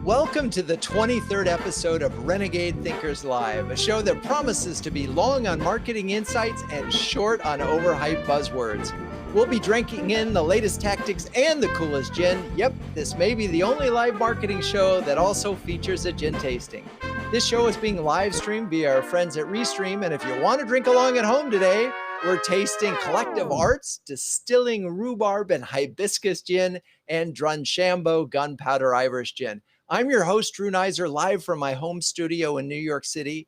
Welcome to the 23rd episode of Renegade Thinkers Live, a show that promises to be long on marketing insights and short on overhyped buzzwords. We'll be drinking in the latest tactics and the coolest gin. Yep, this may be the only live marketing show that also features a gin tasting. This show is being live streamed via our friends at Restream, and if you want to drink along at home today, we're tasting Collective Arts, Distilling Rhubarb and Hibiscus gin, and Drumshanbo Gunpowder Irish gin. I'm your host, Drew Neisser, live from my home studio in New York City.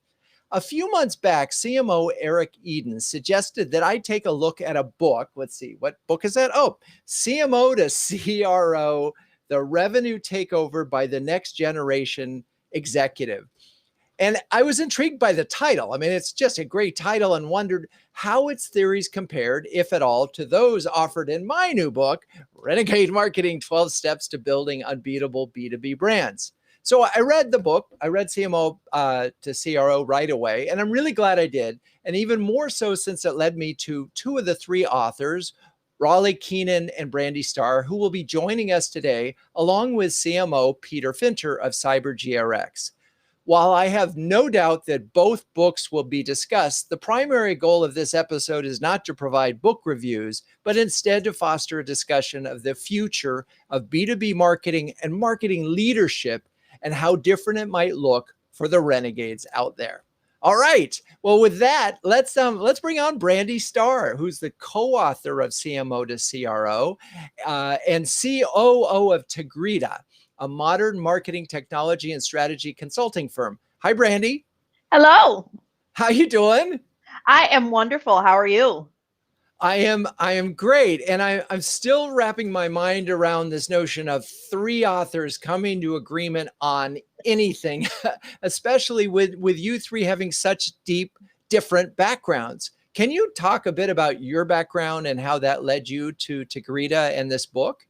A few months back, CMO Eric Eden suggested that I take a look at a book. Let's see, what book is that? Oh, CMO to CRO, The Revenue Takeover by the Next Generation Executive. And I was intrigued by the title. I mean, it's just a great title, and wondered how its theories compared, if at all, to those offered in my new book, Renegade Marketing 12 Steps to Building Unbeatable B2B Brands. So I read the book. I read CMO to CRO right away, and I'm really glad I did. And even more so since it led me to two of the three authors, Raleigh Keenan and Brandy Starr, who will be joining us today, along with CMO Peter Finter of CyberGRX. While I have no doubt that both books will be discussed, the primary goal of this episode is not to provide book reviews, but instead to foster a discussion of the future of B2B marketing and marketing leadership and how different it might look for the renegades out there. All right. Well, with that, let's bring on Brandy Starr, who's the co-author of CMO to CRO and COO of Tegrita, a modern marketing technology and strategy consulting firm. Hi, Brandy. Hello. How you doing? I am wonderful. How are you? I am great. And I'm still wrapping my mind around this notion of three authors coming to agreement on anything, especially with you three having such deep, different backgrounds. Can you talk a bit about your background and how that led you to Tegrita and this book?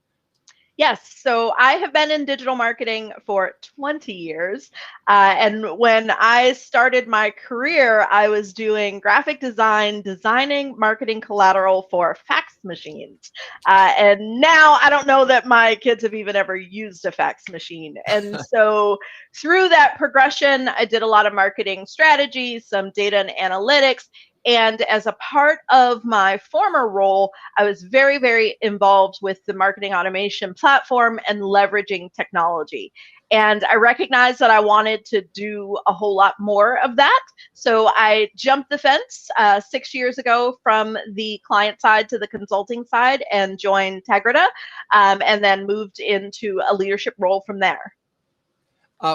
Yes. So I have been in digital marketing for 20 years. And when I started my career, I was doing graphic design, designing marketing collateral for fax machines. And now I don't know that my kids have even ever used a fax machine. And so through that progression, I did a lot of marketing strategy, some data and analytics. And as a part of my former role, I was very, very involved with the marketing automation platform and leveraging technology. And I recognized that I wanted to do a whole lot more of that. So I jumped the fence 6 years ago from the client side to the consulting side and joined Tegrita, and then moved into a leadership role from there.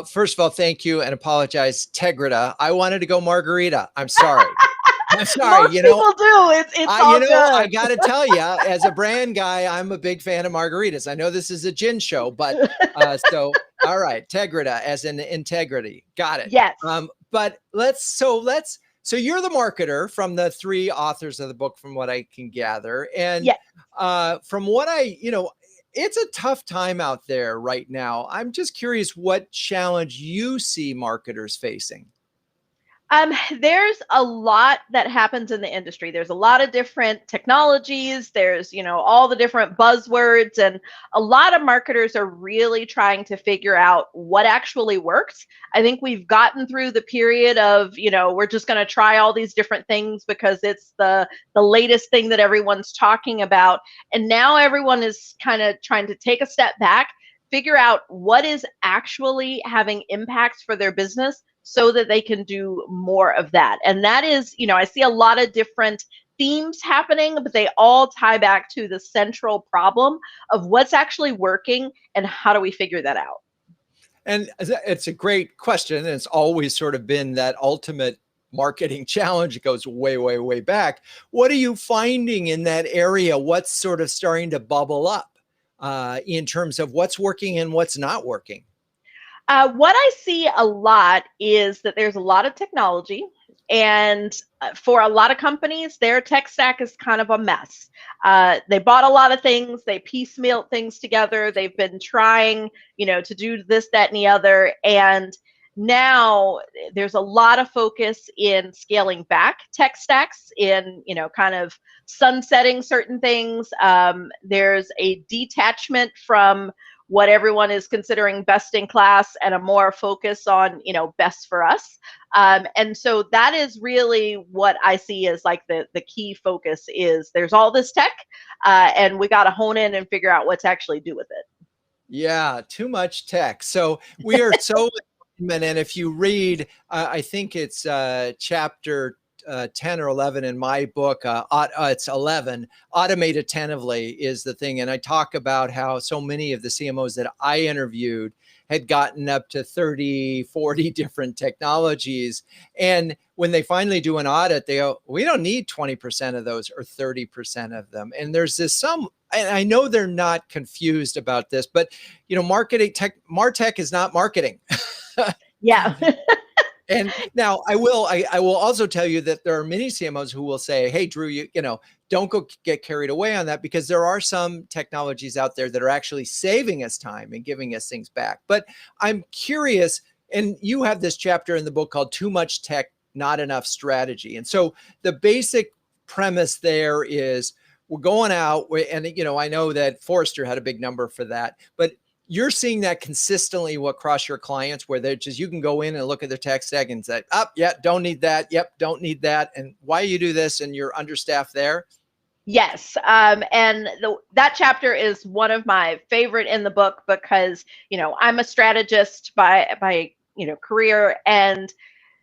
First of all, thank you and apologize. Tegrita. I wanted to go Margarita. I'm sorry. I'm sorry. Most people do. It's all good. I got to tell you, as a brand guy, I'm a big fan of margaritas. I know this is a gin show, but so all right, Tegrita as in integrity. Got it. Yes. But so you're the marketer from the three authors of the book, from what I can gather, and yes. From what it's a tough time out there right now. I'm just curious what challenge you see marketers facing. There's a lot that happens in the industry. There's a lot of different technologies. There's, all the different buzzwords, and a lot of marketers are really trying to figure out what actually works. I think we've gotten through the period of, we're just going to try all these different things because it's the latest thing that everyone's talking about. And now everyone is kind of trying to take a step back, figure out what is actually having impacts for their business, so that they can do more of that. And that is, I see a lot of different themes happening, but they all tie back to the central problem of what's actually working and how do we figure that out. And it's a great question. And it's always sort of been that ultimate marketing challenge. It goes way, way, way back. What are you finding in that area? What's sort of starting to bubble up in terms of what's working and what's not working? What I see a lot is that there's a lot of technology, and for a lot of companies, their tech stack is kind of a mess. They bought a lot of things, they piecemeal things together, they've been trying, to do this, that, and the other, and now there's a lot of focus in scaling back tech stacks, in, kind of sunsetting certain things. There's a detachment from what everyone is considering best in class and a more focus on, best for us. And so that is really what I see as like the key focus is there's all this tech and we got to hone in and figure out what to actually do with it. Yeah, too much tech. So we are so and if you read, I think it's chapter 10 or 11 in my book, it's 11, automate attentively is the thing. And I talk about how so many of the CMOs that I interviewed had gotten up to 30, 40 different technologies. And when they finally do an audit, they go, we don't need 20% of those or 30% of them. And there's this and I know they're not confused about this, but marketing tech, MarTech is not marketing. Yeah. And now I will also tell you that there are many CMOs who will say, hey, Drew, don't go get carried away on that, because there are some technologies out there that are actually saving us time and giving us things back. But I'm curious, and you have this chapter in the book called Too Much Tech, Not Enough Strategy. And so the basic premise there is we're going out, and I know that Forrester had a big number for that, but you're seeing that consistently across your clients, where they're just, you can go in and look at their tech stack and say, yeah, don't need that. Yep, don't need that. And why you do this, and you're understaffed there. Yes. And that chapter is one of my favorite in the book because, I'm a strategist by career. And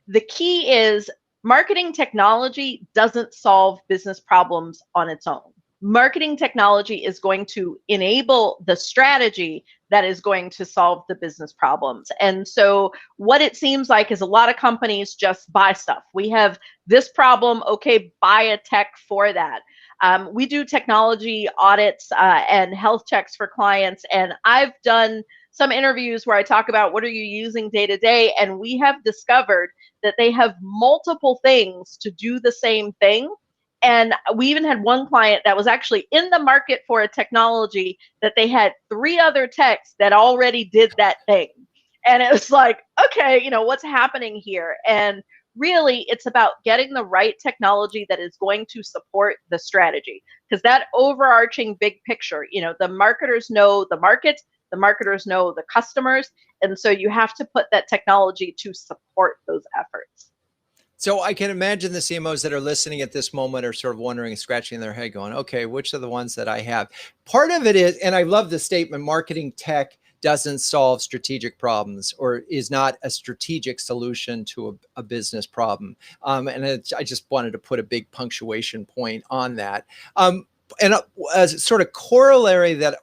the key is marketing technology doesn't solve business problems on its own. Marketing technology is going to enable the strategy that is going to solve the business problems. And so what it seems like is a lot of companies just buy stuff. We have this problem, okay, buy a tech for that. We do technology audits and health checks for clients. And I've done some interviews where I talk about what are you using day to day? And we have discovered that they have multiple things to do the same thing. And we even had one client that was actually in the market for a technology that they had 3 other techs that already did that thing. And it was like, okay, what's happening here? And really, it's about getting the right technology that is going to support the strategy. Because that overarching big picture, the marketers know the market, the marketers know the customers. And so you have to put that technology to support those efforts. So I can imagine the CMOs that are listening at this moment are sort of wondering, scratching their head going, okay, which are the ones that I have? Part of it is, and I love the statement, marketing tech doesn't solve strategic problems or is not a strategic solution to a business problem. I just wanted to put a big punctuation point on that. And as a sort of corollary that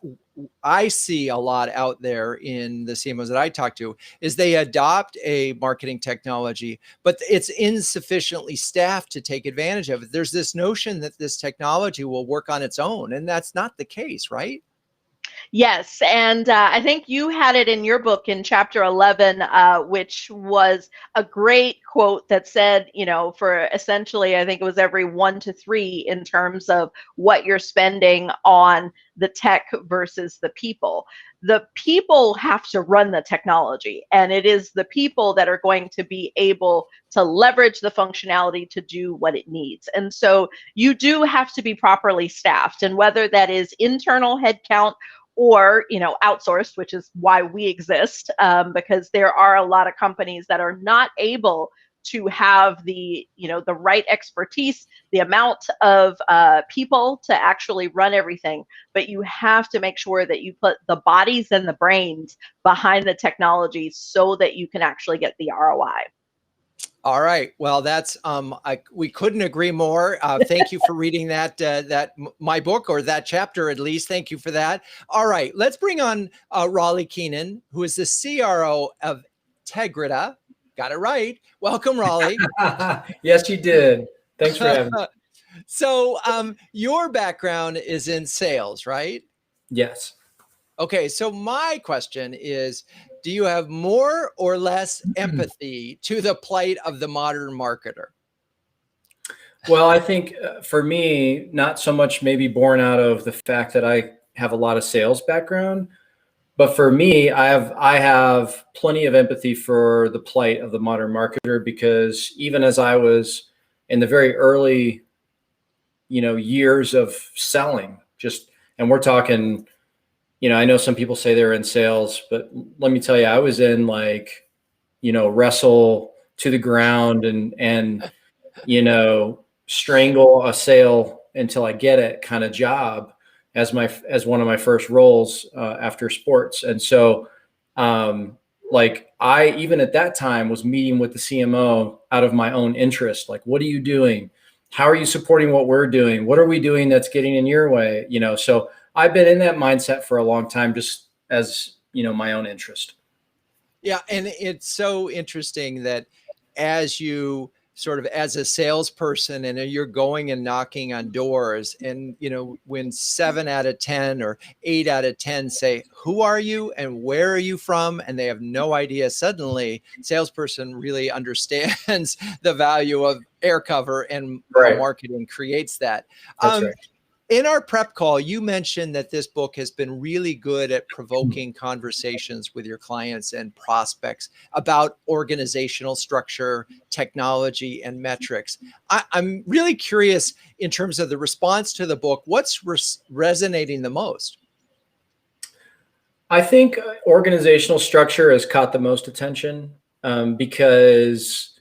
I see a lot out there in the CMOs that I talk to is they adopt a marketing technology, but it's insufficiently staffed to take advantage of it. There's this notion that this technology will work on its own, and that's not the case, right? Yes, and I think you had it in your book in chapter 11, which was a great quote that said, for essentially, I think it was every 1 to 3 in terms of what you're spending on the tech versus the people. The people have to run the technology, and it is the people that are going to be able to leverage the functionality to do what it needs. And so you do have to be properly staffed, and whether that is internal headcount or outsourced, which is why we exist, because there are a lot of companies that are not able to have the the right expertise, the amount of people to actually run everything. But you have to make sure that you put the bodies and the brains behind the technology so that you can actually get the ROI. All right. Well, that's we couldn't agree more. Thank you for reading my book, or that chapter at least. Thank you for that. All right, let's bring on Raleigh Keenan, who is the CRO of Tegrita. Got it right. Welcome, Raleigh. Yes, you did. Thanks for having me. So your background is in sales, right? Yes. Okay, so my question is, do you have more or less empathy to the plight of the modern marketer? Well, I think for me, not so much maybe born out of the fact that I have a lot of sales background, but for me, I have plenty of empathy for the plight of the modern marketer, because even as I was in the very early, years of selling, and we're talking, I know some people say they're in sales, but let me tell you, I was in wrestle to the ground and strangle a sale until I get it kind of job as one of my first roles after sports. And so I, even at that time, was meeting with the CMO out of my own interest. Like, what are you doing? How are you supporting what we're doing? What are we doing that's getting in your way? So I've been in that mindset for a long time, just as, my own interest. Yeah. And it's so interesting that as you sort of as a salesperson and you're going and knocking on doors and, when 7 out of 10 or 8 out of 10 say, who are you and where are you from? And they have no idea. Suddenly salesperson really understands the value of air cover and Right. how marketing creates that. That's right. In our prep call, you mentioned that this book has been really good at provoking conversations with your clients and prospects about organizational structure, technology, and metrics. I'm really curious in terms of the response to the book, what's resonating the most? I think organizational structure has caught the most attention because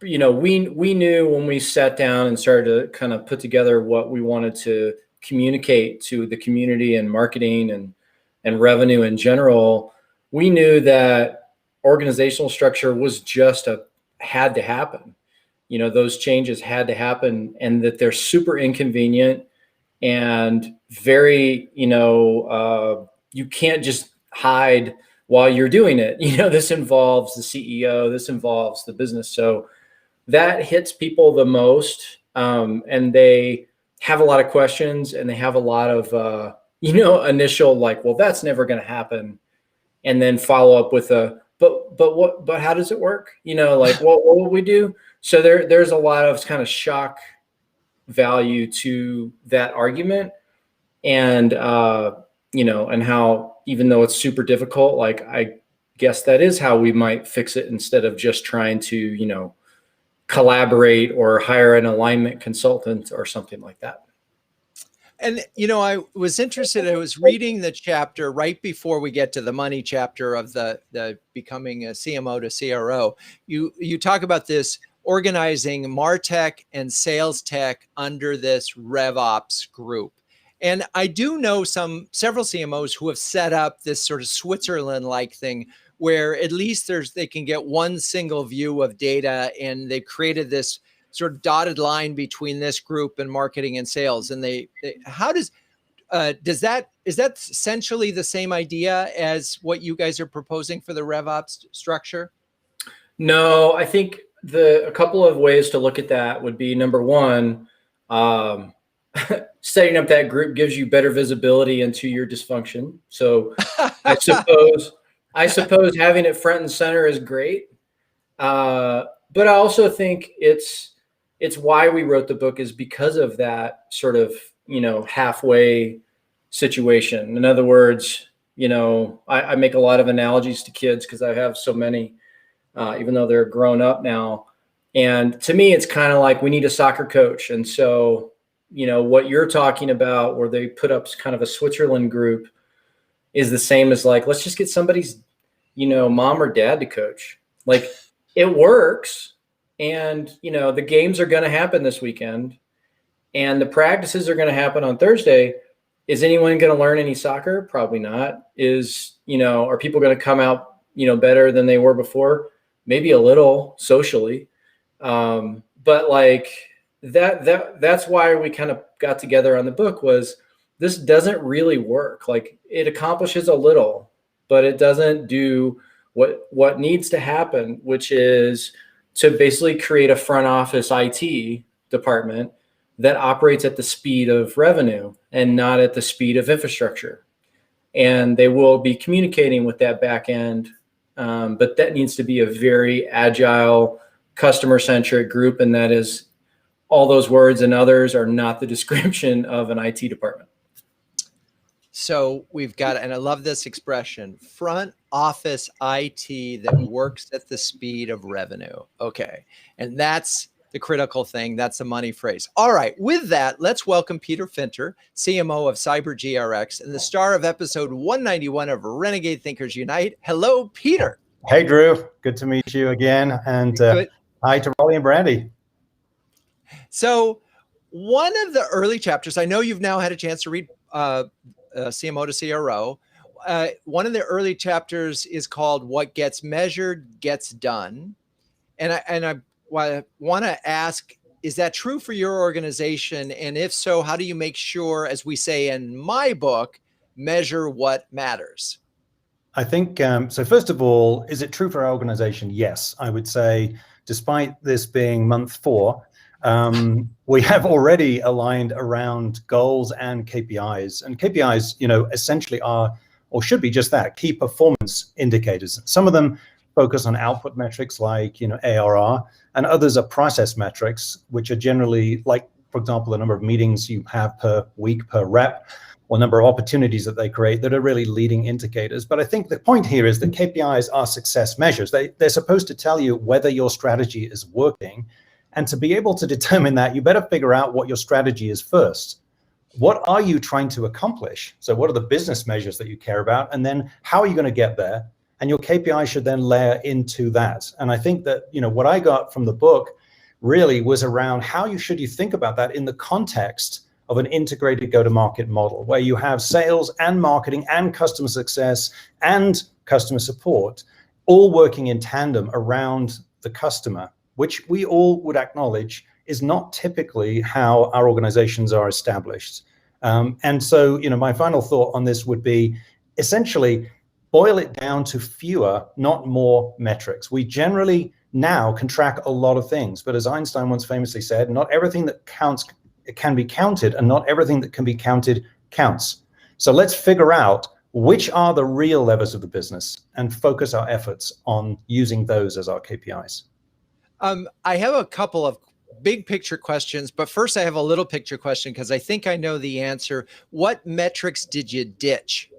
we knew when we sat down and started to kind of put together what we wanted to communicate to the community and marketing and revenue in general, we knew that organizational structure was just had to happen. Those changes had to happen, and that they're super inconvenient and very, you can't just hide while you're doing it. This involves the CEO, this involves the business. So that hits people the most, and they have a lot of questions, and they have a lot of initial well, that's never going to happen, and then follow up with but how does it work? What will we do? So there's a lot of kind of shock value to that argument, and and how, even though it's super difficult, I guess that is how we might fix it, instead of just trying to collaborate or hire an alignment consultant or something like that. And, I was interested, I was reading the chapter right before we get to the money chapter of the becoming a CMO to CRO. You talk about this organizing MarTech and sales tech under this RevOps group. And I do know several CMOs who have set up this sort of Switzerland-like thing where at least they can get one single view of data, and they've created this sort of dotted line between this group and marketing and sales. And is that essentially the same idea as what you guys are proposing for the RevOps structure? No, I think a couple of ways to look at that would be, number one, setting up that group gives you better visibility into your dysfunction. So I suppose having it front and center is great. But I also think it's why we wrote the book, is because of that sort of, halfway situation. In other words, I make a lot of analogies to kids because I have so many, even though they're grown up now. And to me, it's kind of like we need a soccer coach. And so, what you're talking about, where they put up kind of a Switzerland group, is the same as let's just get somebody's, mom or dad to coach. It works. And, the games are going to happen this weekend, and the practices are going to happen on Thursday. Is anyone going to learn any soccer? Probably not. Are people going to come out, better than they were before? Maybe a little socially. But that's why we kind of got together on the book, was this doesn't really work. It accomplishes a little, but it doesn't do what needs to happen, which is to basically create a front office IT department that operates at the speed of revenue and not at the speed of infrastructure. And they will be communicating with that back end. But that needs to be a very agile, customer-centric group. And that is, all those words and others are not the description of an IT department. So we've got, and I love this expression, front office IT that works at the speed of revenue. Okay. And that's the critical thing. That's the money phrase. All right. With that, let's welcome Peter Finter, CMO of CyberGRX and the star of episode 191 of Renegade Thinkers Unite. Hello, Peter. Hey, Drew. Good to meet you again. And hi to Rolly and Brandy. So one of the early chapters, I know you've now had a chance to read CMO to CRO. One of the early chapters is called What Gets Measured Gets Done. And I want to ask, is that true for your organization? And if so, how do you make sure, as we say in my book, measure what matters? I think, so first of all, is it true for our organization? Yes, I would say, despite this being month 4, we have already aligned around goals and KPIs. And KPIs, essentially are, or should be just that, key performance indicators. Some of them focus on output metrics like, ARR, and others are process metrics, which are generally like, for example, the number of meetings you have per week per rep, or number of opportunities that they create that are really leading indicators. But I think the point here is that KPIs are success measures. They're supposed to tell you whether your strategy is working. And to be able to determine that, you better figure out what your strategy is first. What are you trying to accomplish? So what are the business measures that you care about? And then how are you going to get there? And your KPI should then layer into that. And I think that, what I got from the book really was around how should you think about that in the context of an integrated go-to-market model where you have sales and marketing and customer success and customer support all working in tandem around the customer, which we all would acknowledge is not typically how our organizations are established. And so, my final thought on this would be essentially boil it down to fewer, not more metrics. We generally now can track a lot of things, but as Einstein once famously said, not everything that counts can be counted, and not everything that can be counted counts. So let's figure out which are the real levers of the business and focus our efforts on using those as our KPIs. I have a couple of big picture questions, but first I have a little picture question because I think I know the answer. What metrics did you ditch?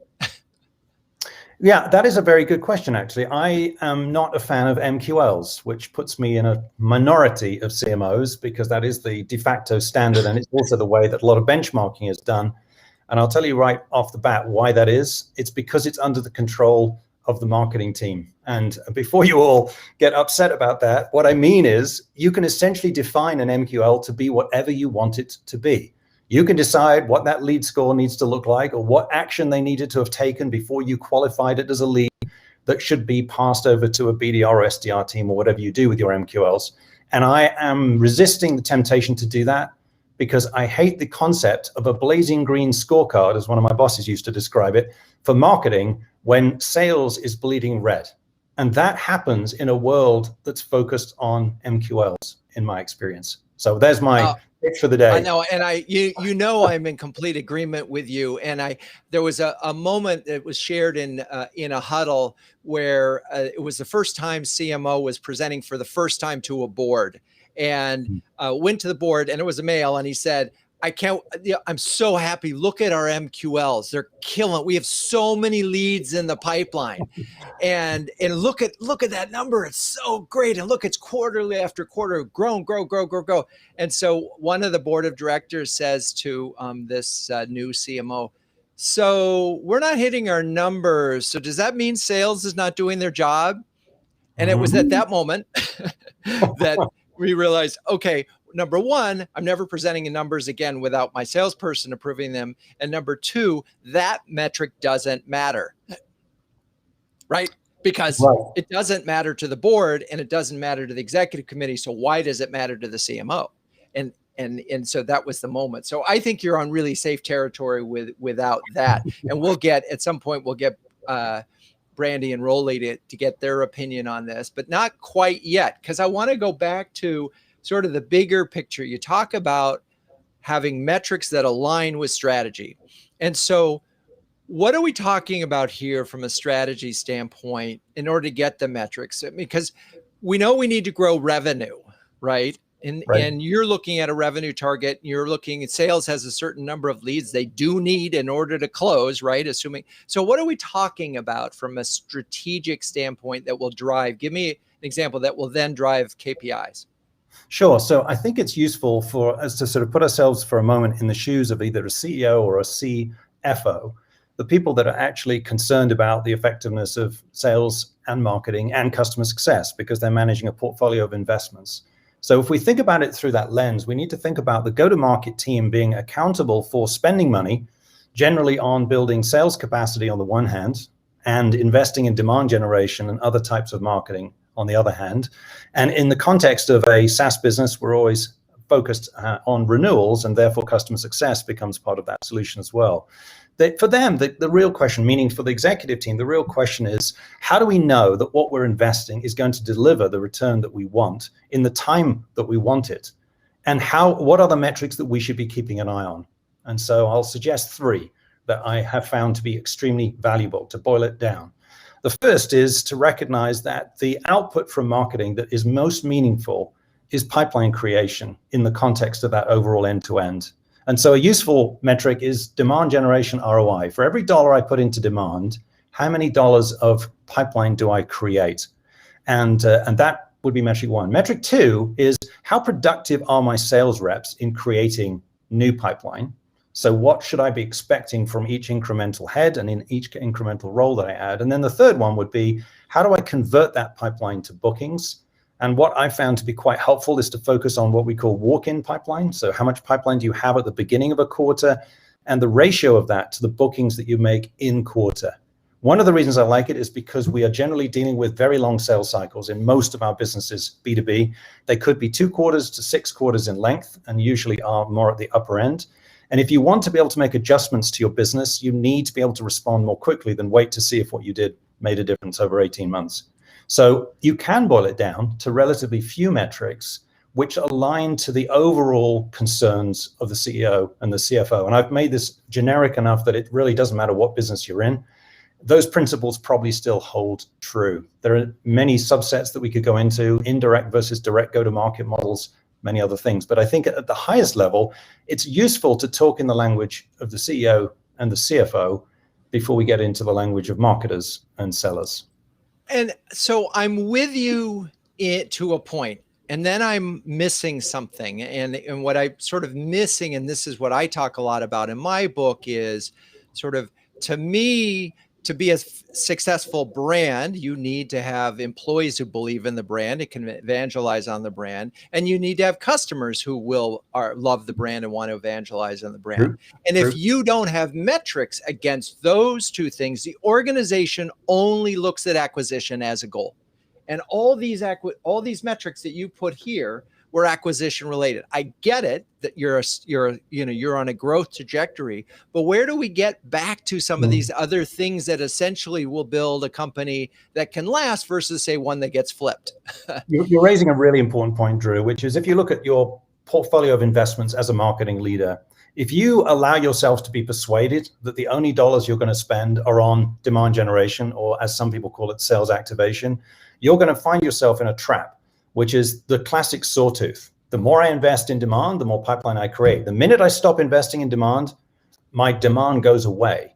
Yeah, that is a very good question, actually. I am not a fan of MQLs, which puts me in a minority of CMOs because that is the de facto standard, and it's also the way that a lot of benchmarking is done. And I'll tell you right off the bat why that is. It's because it's under the control of the marketing team. And before you all get upset about that, what I mean is you can essentially define an MQL to be whatever you want it to be. You can decide what that lead score needs to look like or what action they needed to have taken before you qualified it as a lead that should be passed over to a BDR or SDR team or whatever you do with your MQLs. And I am resisting the temptation to do that because I hate the concept of a blazing green scorecard, as one of my bosses used to describe it, for marketing when sales is bleeding red. And that happens in a world that's focused on MQLs, in my experience. So there's my pitch for the day. I know, and I'm in complete agreement with you. And there was a moment that was shared in a huddle where it was the first time CMO was presenting for the first time to a board, and went to the board, and it was a male, and he said, I'm so happy. Look at our MQLs. They're killing. We have so many leads in the pipeline. And look at that number. It's so great. And look, it's quarterly after quarter, grow. And so one of the board of directors says to this new CMO, so we're not hitting our numbers. So does that mean sales is not doing their job? And it was at that moment that we realized, okay, number one, I'm never presenting in numbers again without my salesperson approving them. And number two, that metric doesn't matter, right? Because it doesn't matter to the board and it doesn't matter to the executive committee. So why does it matter to the CMO? And so that was the moment. So I think you're on really safe territory without that. And we'll get, at some point, Brandy and Rolly to get their opinion on this, but not quite yet. Because I want to go back to sort of the bigger picture. You talk about having metrics that align with strategy. And so what are we talking about here from a strategy standpoint in order to get the metrics? Because we know we need to grow revenue, right? And you're looking at a revenue target, you're looking at sales has a certain number of leads they do need in order to close, right? Assuming. So what are we talking about from a strategic standpoint that will drive, give me an example that will then drive KPIs? Sure. So I think it's useful for us to sort of put ourselves for a moment in the shoes of either a CEO or a CFO, the people that are actually concerned about the effectiveness of sales and marketing and customer success, because they're managing a portfolio of investments. So if we think about it through that lens, we need to think about the go-to-market team being accountable for spending money, generally on building sales capacity on the one hand, and investing in demand generation and other types of marketing on the other hand. And in the context of a SaaS business, we're always focused on renewals, and therefore customer success becomes part of that solution as well. For them, the real question, meaning for the executive team, the real question is, how do we know that what we're investing is going to deliver the return that we want in the time that we want it? And what are the metrics that we should be keeping an eye on? And so I'll suggest 3 that I have found to be extremely valuable to boil it down. The first is to recognize that the output from marketing that is most meaningful is pipeline creation in the context of that overall end-to-end. And so a useful metric is demand generation ROI. For every dollar I put into demand, how many dollars of pipeline do I create? And that would be metric 1. Metric 2 is how productive are my sales reps in creating new pipeline? So what should I be expecting from each incremental head and in each incremental role that I add? And then the third one would be, how do I convert that pipeline to bookings? And what I found to be quite helpful is to focus on what we call walk-in pipeline. So how much pipeline do you have at the beginning of a quarter, and the ratio of that to the bookings that you make in quarter. One of the reasons I like it is because we are generally dealing with very long sales cycles in most of our businesses, B2B. They could be 2 quarters to 6 quarters in length, and usually are more at the upper end. And if you want to be able to make adjustments to your business, you need to be able to respond more quickly than wait to see if what you did made a difference over 18 months. So you can boil it down to relatively few metrics which align to the overall concerns of the CEO and the CFO. And I've made this generic enough that it really doesn't matter what business you're in. Those principles probably still hold true. There are many subsets that we could go into, indirect versus direct go-to-market models, many other things. But I think at the highest level, it's useful to talk in the language of the CEO and the CFO before we get into the language of marketers and sellers. And so I'm with you to a point, and then I'm missing something. And what I'm sort of missing, and this is what I talk a lot about in my book, is sort of, to me, to be a successful brand, you need to have employees who believe in the brand and can evangelize on the brand. And you need to have customers who love the brand and want to evangelize on the brand. True. And if you don't have metrics against those 2 things, the organization only looks at acquisition as a goal. And all these metrics that you put here were acquisition related. I get it that you're on a growth trajectory, but where do we get back to some of these other things that essentially will build a company that can last versus, say, one that gets flipped? You're raising a really important point, Drew, which is, if you look at your portfolio of investments as a marketing leader, if you allow yourself to be persuaded that the only dollars you're going to spend are on demand generation, or as some people call it, sales activation, you're going to find yourself in a trap, which is the classic sawtooth. The more I invest in demand, the more pipeline I create. The minute I stop investing in demand, my demand goes away.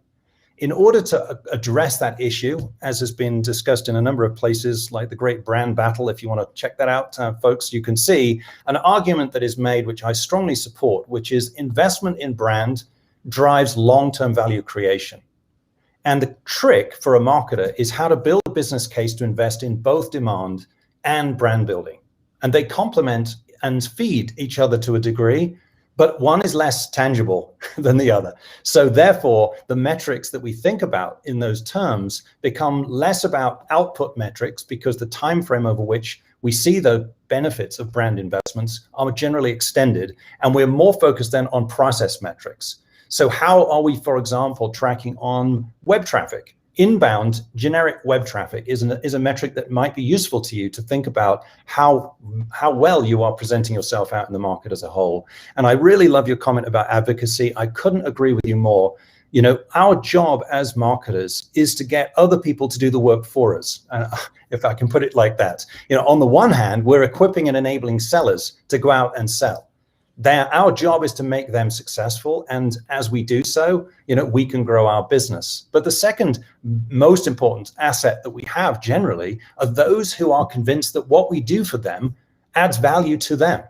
In order to address that issue, as has been discussed in a number of places, like the Great Brand Battle, if you want to check that out, folks, you can see an argument that is made, which I strongly support, which is investment in brand drives long-term value creation. And the trick for a marketer is how to build a business case to invest in both demand and brand building. And they complement and feed each other to a degree, but one is less tangible than the other. So therefore, the metrics that we think about in those terms become less about output metrics, because the time frame over which we see the benefits of brand investments are generally extended, and we're more focused then on process metrics. So how are we, for example, tracking on web traffic? Inbound generic web traffic is a metric that might be useful to you to think about how well you are presenting yourself out in the market as a whole. And I really love your comment about advocacy. I couldn't agree with you more. You know, our job as marketers is to get other people to do the work for us, if I can put it like that. You know, on the one hand, we're equipping and enabling sellers to go out and sell. Our job is to make them successful, and as we do so, you know, we can grow our business. But the second most important asset that we have generally are those who are convinced that what we do for them adds value to them.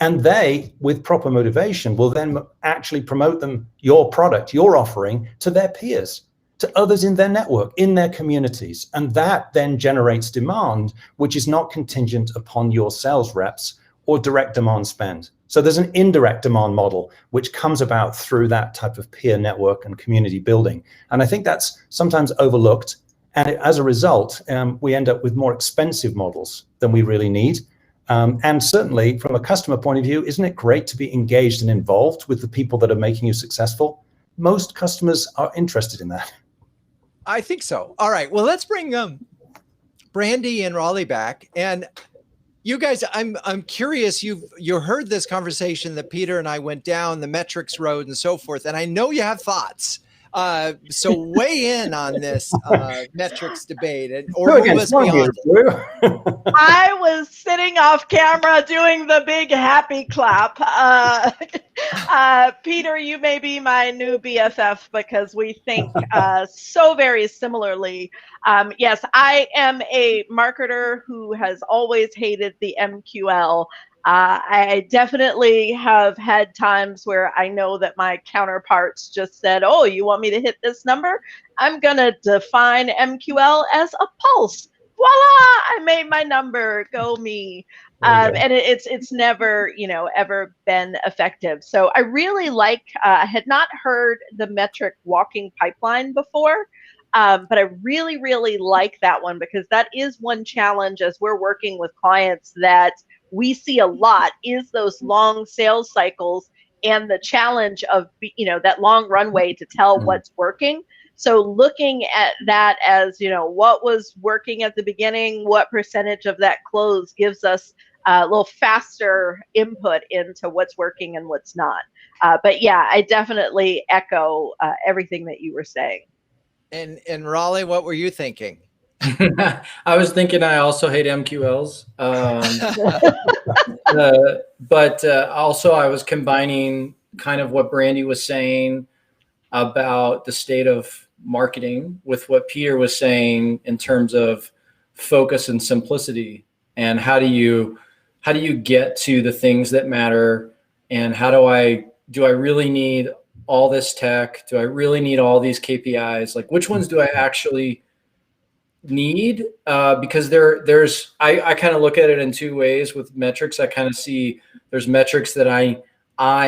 And they, with proper motivation, will then actually promote your product, your offering, to their peers, to others in their network, in their communities. And that then generates demand, which is not contingent upon your sales reps or direct demand spend. So there's an indirect demand model which comes about through that type of peer network and community building. And I think that's sometimes overlooked. And as a result, we end up with more expensive models than we really need. And certainly from a customer point of view, isn't it great to be engaged and involved with the people that are making you successful? Most customers are interested in that. I think so. All right. Well, let's bring Brandy and Raleigh back. And you guys, I'm curious. You heard this conversation that Peter and I went down the metrics road and so forth, and I know you have thoughts. So weigh in on this metrics debate, or move us beyond it. I was sitting off camera doing the big happy clap. Peter, you may be my new BFF because we think so very similarly. Yes, I am a marketer who has always hated the MQL. I definitely have had times where I know that my counterparts just said, oh, you want me to hit this number? I'm going to define MQL as a pulse. Voila, I made my number. Go me. And it's never, ever been effective. So I really I had not heard the metric walking pipeline before. But I really, really like that one because that is one challenge as we're working with clients that we see a lot is those long sales cycles and the challenge of, that long runway to tell what's working. So looking at that as, what was working at the beginning, what percentage of that close gives us a little faster input into what's working and what's not. But yeah, I definitely echo everything that you were saying. And Raleigh, what were you thinking? I was thinking I also hate MQLs. But also I was combining kind of what Brandy was saying about the state of marketing with what Peter was saying in terms of focus and simplicity, and how do you get to the things that matter, and do I really need all this tech? Do I really need all these KPIs? Like, which ones do I actually need? Because I kind of look at it in two ways with metrics. I kind of see there's metrics that I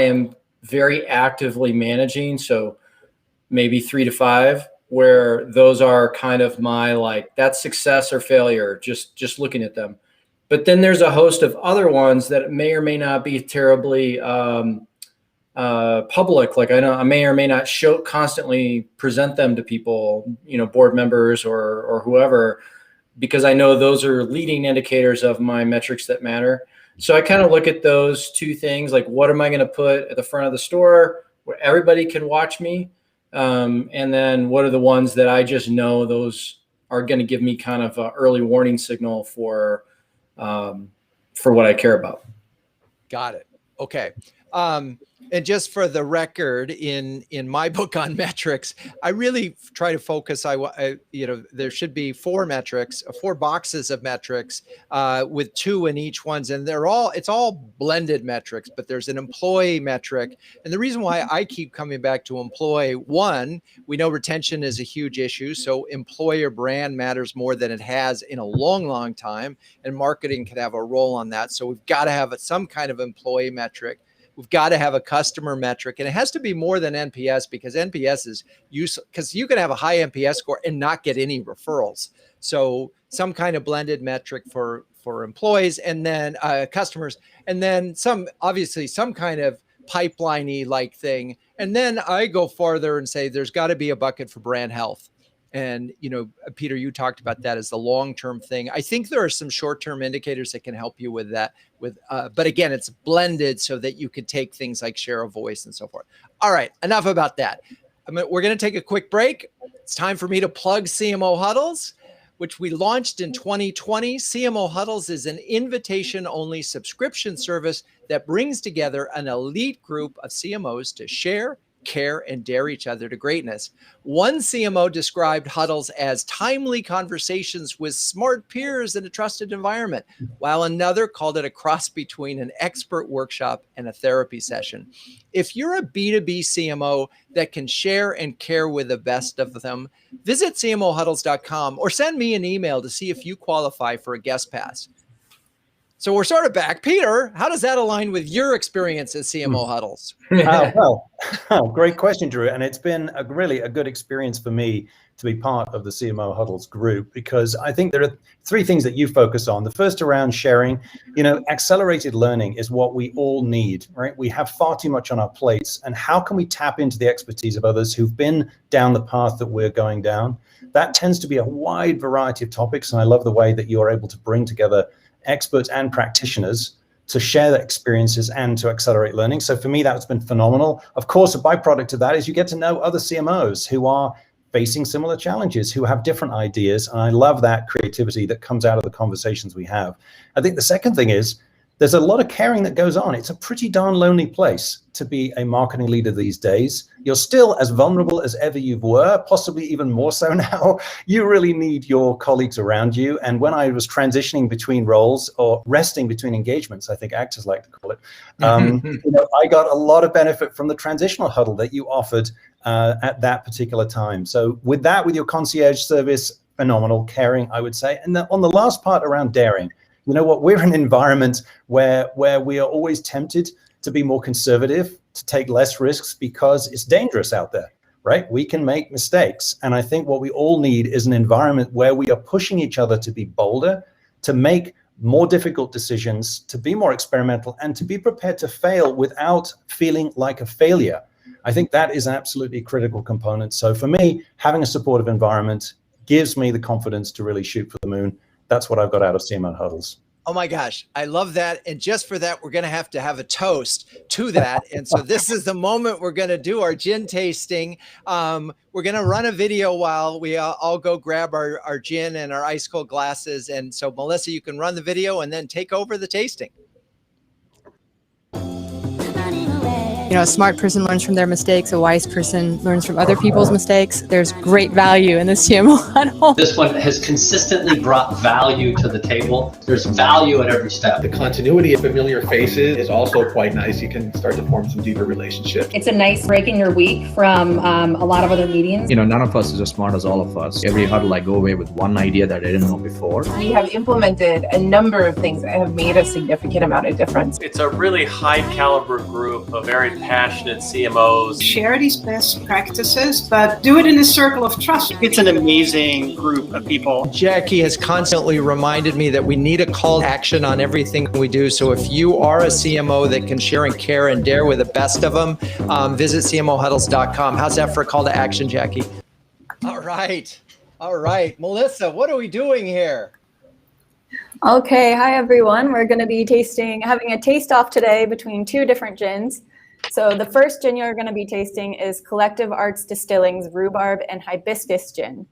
am very actively managing. So maybe 3 to 5, where those are kind of my, that's success or failure, just looking at them. But then there's a host of other ones that may or may not be terribly public. Like I may or may not constantly present them to people, board members or whoever, because I know those are leading indicators of my metrics that matter. So I kind of look at those two things, like what am I going to put at the front of the store where everybody can watch me? And then what are the ones that I just know those are going to give me kind of an early warning signal for what I care about. Got it. Okay. And just for the record, in my book on metrics, I really try to focus. There should be 4 metrics, 4 boxes of metrics, with 2 in each ones, and it's all blended metrics. But there's an employee metric, and the reason why I keep coming back to employee, one, we know retention is a huge issue, so employer brand matters more than it has in a long, long time, and marketing can have a role on that. So we've got to have some kind of employee metric. We've got to have a customer metric, and it has to be more than NPS, because NPS is useful because you can have a high NPS score and not get any referrals. So some kind of blended metric for employees, and then customers, and then some kind of pipeline-y like thing. And then I go farther and say there's got to be a bucket for brand health. And, Peter, you talked about that as the long-term thing. I think there are some short-term indicators that can help you with that. But again, it's blended so that you could take things like share of voice and so forth. All right, enough about that. We're going to take a quick break. It's time for me to plug CMO Huddles, which we launched in 2020. CMO Huddles is an invitation-only subscription service that brings together an elite group of CMOs to share, care, and dare each other to greatness. One CMO described huddles as timely conversations with smart peers in a trusted environment, while another called it a cross between an expert workshop and a therapy session. If you're a B2B CMO that can share and care with the best of them, visit CMOHuddles.com or send me an email to see if you qualify for a guest pass. So we're sort of back. Peter, how does that align with your experience at CMO Huddles? Great question, Drew. And it's been really a good experience for me to be part of the CMO Huddles group, because I think there are three things that you focus on. The first around sharing. Accelerated learning is what we all need, right? We have far too much on our plates. And how can we tap into the expertise of others who've been down the path that we're going down? That tends to be a wide variety of topics. And I love the way that you're able to bring together experts and practitioners to share their experiences and to accelerate learning. So for me, that's been phenomenal. Of course, a byproduct of that is you get to know other CMOs who are facing similar challenges, who have different ideas. And I love that creativity that comes out of the conversations we have. I think the second thing is there's a lot of caring that goes on. It's a pretty darn lonely place to be a marketing leader these days. You're still as vulnerable as ever you were, possibly even more so now. You really need your colleagues around you. And when I was transitioning between roles, or resting between engagements, I think actors like to call it, I got a lot of benefit from the transitional huddle that you offered at that particular time. So with your concierge service, phenomenal, caring, I would say. And on the last part around daring, we're in an environment where we are always tempted to be more conservative, to take less risks because it's dangerous out there, right? We can make mistakes. And I think what we all need is an environment where we are pushing each other to be bolder, to make more difficult decisions, to be more experimental, and to be prepared to fail without feeling like a failure. I think that is an absolutely critical component. So for me, having a supportive environment gives me the confidence to really shoot for the moon. That's what I've got out of CMO Huddles. Oh my gosh, I love that. And just for that, we're going to have a toast to that. And so this is the moment we're going to do our gin tasting. We're going to run a video while we all go grab our gin and our ice cold glasses. And so Melissa, you can run the video and then take over the tasting. A smart person learns from their mistakes. A wise person learns from other people's mistakes. There's great value in the CMO huddle. This one has consistently brought value to the table. There's value at every step. The continuity of familiar faces is also quite nice. You can start to form some deeper relationships. It's a nice break in your week from a lot of other meetings. None of us is as smart as all of us. Every huddle I go away with one idea that I didn't know before. We have implemented a number of things that have made a significant amount of difference. It's a really high caliber group of very passionate CMOs. Share these best practices, but do it in a circle of trust. It's an amazing group of people. Jackie has constantly reminded me that we need a call to action on everything we do. So if you are a CMO that can share and care and dare with the best of them, visit CMOHuddles.com. How's that for a call to action, Jackie? All right. Melissa, what are we doing here? Okay, hi everyone. We're going to be having a taste off today between two different gins. So the first gin you're going to be tasting is Collective Arts Distilling's Rhubarb and Hibiscus gin.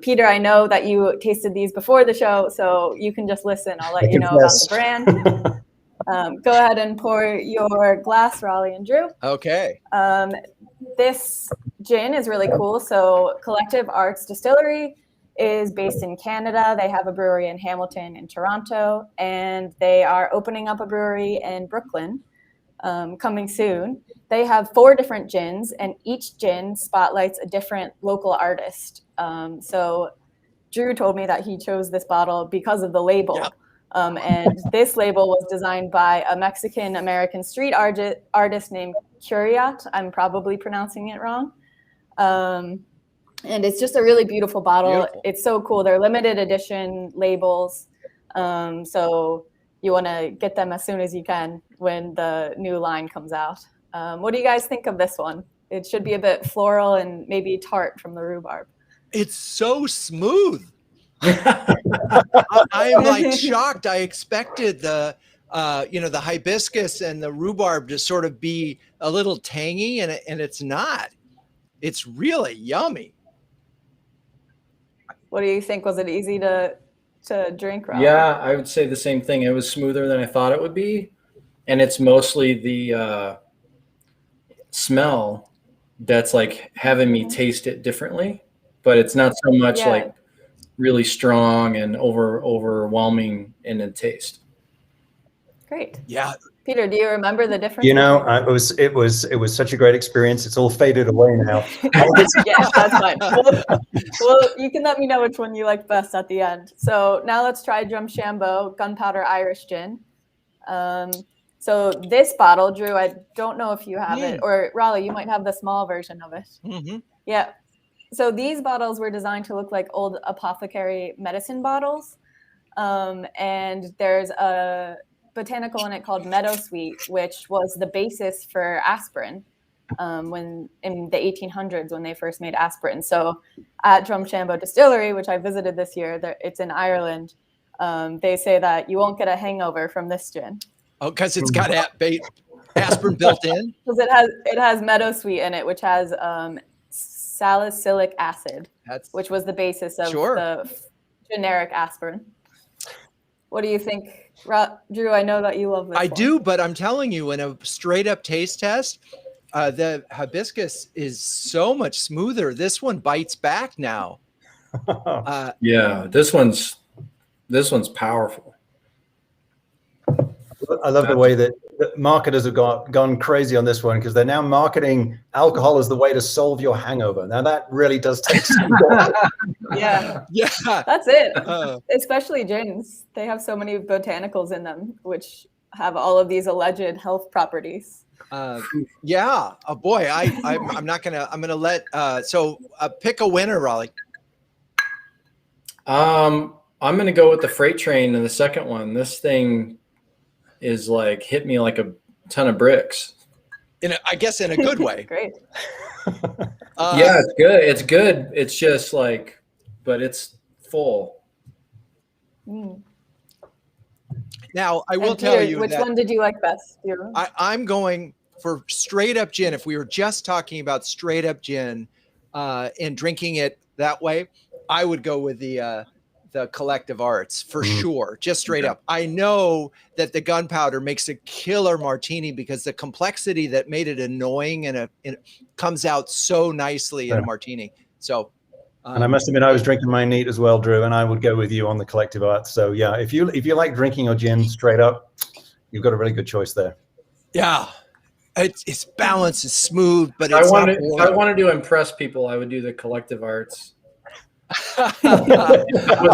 Peter, I know that you tasted these before the show, so you can just listen. I'll let you know about the brand. Go ahead and pour your glass, Raleigh and Drew. Okay. This gin is really cool. So Collective Arts Distillery is based in Canada. They have a brewery in Hamilton and Toronto, and they are opening up a brewery in Brooklyn. Coming soon. They have 4 different gins, and each gin spotlights a different local artist. So Drew told me that he chose this bottle because of the label. Yep. And this label was designed by a Mexican-American street artist named Curiat. I'm probably pronouncing it wrong. And it's just a really beautiful bottle. Beautiful. It's so cool. They're limited edition labels. So you want to get them as soon as you can when the new line comes out. What do you guys think of this one? It should be a bit floral and maybe tart from the rhubarb. It's so smooth. I am like shocked. I expected the hibiscus and the rhubarb to sort of be a little tangy, and it's not. It's really yummy. What do you think? Was it easy to drink, Rob? Yeah, I would say the same thing. It was smoother than I thought it would be. And it's mostly the smell that's like having me taste it differently, but it's not so much like really strong and overwhelming in the taste. Great. Yeah. Peter, do you remember the difference? You know, it was such a great experience. It's all faded away now. Yes, that's fine. Well, you can let me know which one you like best at the end. So now let's try Drumshanbo Gunpowder Irish Gin. So this bottle, Drew, I don't know if you have it, or Raleigh, you might have the small version of it. Mm-hmm. Yeah. So these bottles were designed to look like old apothecary medicine bottles. And there's a botanical in it called meadowsweet, which was the basis for aspirin when in the 1800s when they first made aspirin. So at Drumshanbo Distillery, which I visited this year, it's in Ireland, they say that you won't get a hangover from this gin. Oh, because it's got aspirin built in? Because it has meadowsweet in it, which has salicylic acid, which was the basis of the generic aspirin. What do you think, Drew? I know that you love this. I do, but I'm telling you, in a straight up taste test, the hibiscus is so much smoother. This one bites back now. Yeah, this one's powerful. I love the way that marketers have gone crazy on this one, because they're now marketing alcohol as the way to solve your hangover. Now that really does take some Yeah, that's it. Especially gins, they have so many botanicals in them, which have all of these alleged health properties. Yeah. Oh boy, I'm gonna let. So pick a winner, Raleigh. I'm gonna go with the freight train and the second one. This thing is like hit me like a ton of bricks. I guess in a good way. Great. Yeah, it's good. It's good. It's just like, but it's full. Now I will tell you which one did you like best? I'm going for straight up gin. If we were just talking about straight up gin and drinking it that way, I would go with the Collective Arts for sure, just straight up. I know that the Gunpowder makes a killer martini because the complexity that made it annoying and it comes out so nicely in a martini. So, and I must admit, I was drinking mine neat as well, Drew, and I would go with you on the Collective Arts. So yeah, if you like drinking your gin straight up, you've got a really good choice there. Yeah, it's balanced, it's smooth, but I it's wanted to impress people. I would do the Collective Arts. By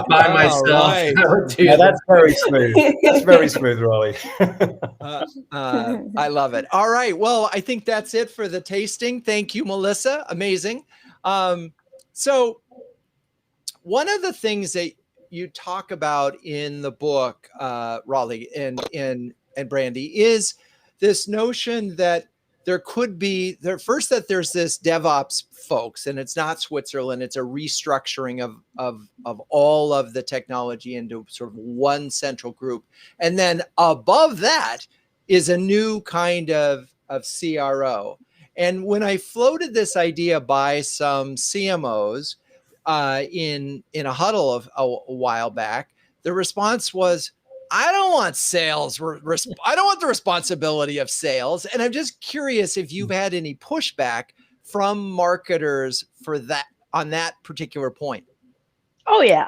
myself. Right. Yeah, that's very smooth. That's very smooth, Raleigh. I love it. All right. Well, I think that's it for the tasting. Thank you, Melissa. Amazing. So one of the things that you talk about in the book, Raleigh and Brandi, is this notion that there could be that there's this DevOps folks, and it's not Switzerland. It's a restructuring of all of the technology into sort of one central group. And then above that is a new kind of CRO. And when I floated this idea by some CMOs in a huddle a while back, the response was, I don't want sales. I don't want the responsibility of sales. And I'm just curious if you've had any pushback from marketers for that on that particular point. Oh yeah.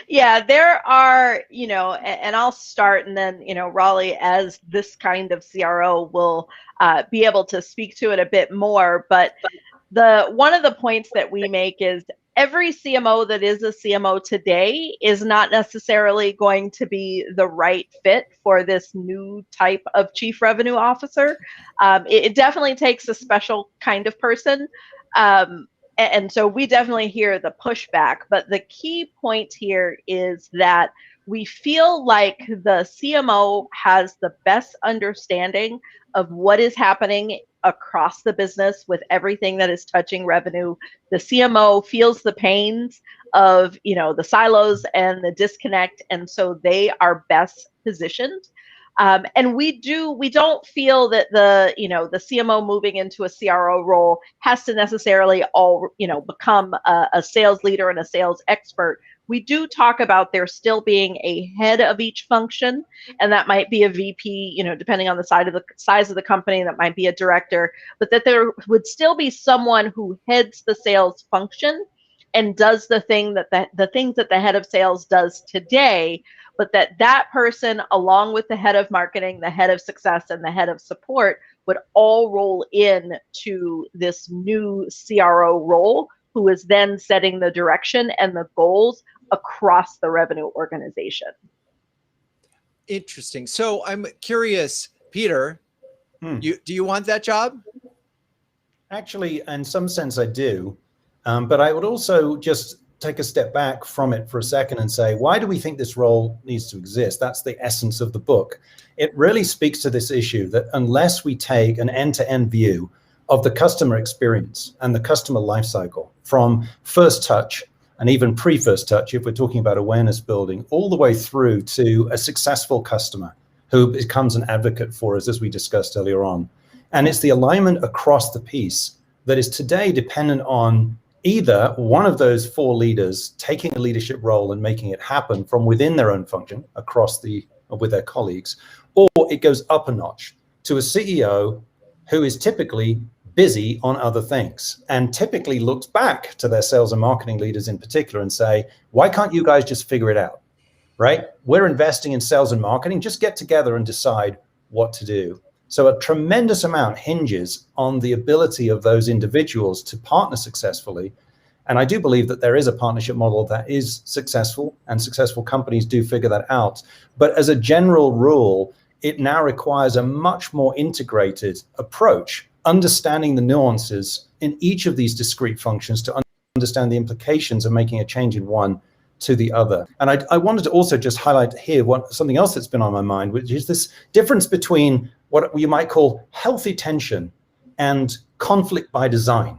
Yeah, there are, and I'll start, and then, Raleigh, as this kind of CRO, will be able to speak to it a bit more. But one of the points that we make is every CMO that is a CMO today is not necessarily going to be the right fit for this new type of chief revenue officer. It definitely takes a special kind of person. And so we definitely hear the pushback. But the key point here is that we feel like the CMO has the best understanding of what is happening across the business with everything that is touching revenue. The CMO feels the pains of, the silos and the disconnect. And so they are best positioned. And we don't feel that the CMO moving into a CRO role has to necessarily become a sales leader and a sales expert. We do talk about there still being a head of each function, and that might be a VP, depending on the size of the company, that might be a director, but that there would still be someone who heads the sales function and does the things that the head of sales does today, but that person, along with the head of marketing, the head of success, and the head of support, would all roll in to this new CRO role, who is then setting the direction and the goals across the revenue organization. Interesting. So I'm curious, Peter, do you want that job? Actually, in some sense I do, but I would also just take a step back from it for a second and say, why do we think this role needs to exist? That's the essence of the book. It really speaks to this issue that unless we take an end-to-end view of the customer experience and the customer lifecycle from first touch and even pre-first touch, if we're talking about awareness building, all the way through to a successful customer who becomes an advocate for us, as we discussed earlier on. And it's the alignment across the piece that is today dependent on either one of those four leaders taking a leadership role and making it happen from within their own function with their colleagues, or it goes up a notch to a CEO who is typically busy on other things and typically looks back to their sales and marketing leaders in particular and say, why can't you guys just figure it out, right? We're investing in sales and marketing, just get together and decide what to do. So a tremendous amount hinges on the ability of those individuals to partner successfully. And I do believe that there is a partnership model that is successful, and successful companies do figure that out. But as a general rule, it now requires a much more integrated approach, understanding the nuances in each of these discrete functions to understand the implications of making a change in one to the other. And I wanted to also just highlight here something else that's been on my mind, which is this difference between what you might call healthy tension and conflict by design.